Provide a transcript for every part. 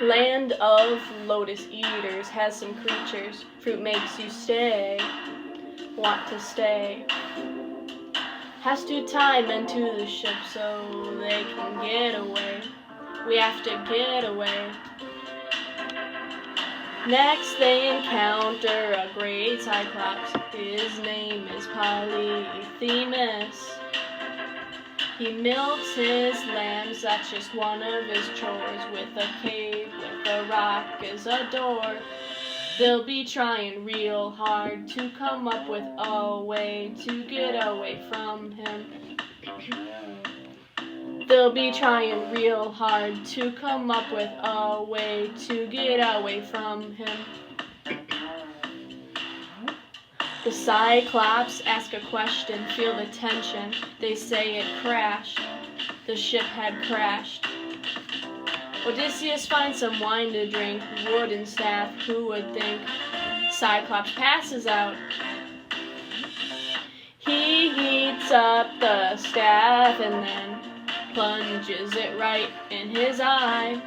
Land of lotus eaters has some creatures. Fruit makes you stay, want to stay. Has to tie men to the ship so they can get away. We have to get away. Next they encounter a great Cyclops. His name is Polyphemus. He milks his lambs, that's just one of his chores. With a cave, with a rock as a door. They'll be trying real hard to come up with a way to get away from him. They'll be trying real hard to come up with a way to get away from him. The Cyclops ask a question, feel the tension. They say it crashed. The ship had crashed. Odysseus finds some wine to drink, wooden staff, who would think? Cyclops passes out. He heats up the staff and then plunges it right in his eye.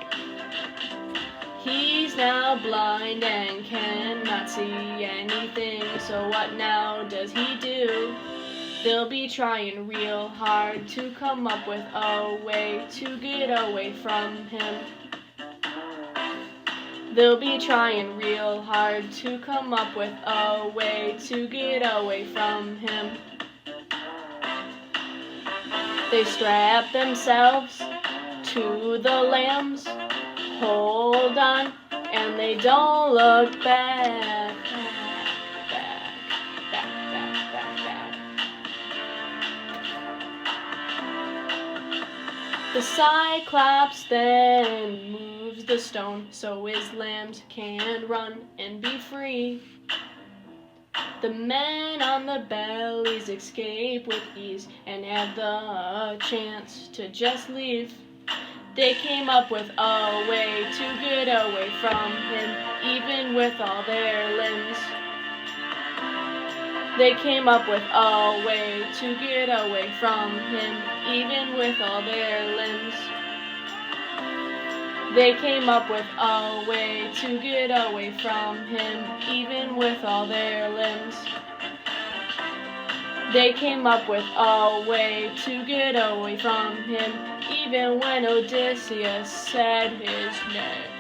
He's now blind and cannot see anything, so what now does he do? They'll be trying real hard to come up with a way to get away from him. They'll be trying real hard to come up with a way to get away from him. They strap themselves to the lambs, hold on, and they don't look back. The Cyclops then moves the stone so his lambs can run and be free. The men on the bellies escape with ease and have the chance to just leave. They came up with a way to get away from him, even with all their limbs. They came up with a way to get away from him, even with all their limbs. They came up with a way to get away from him, even with all their limbs. They came up with a way to get away from him, even when Odysseus said his name.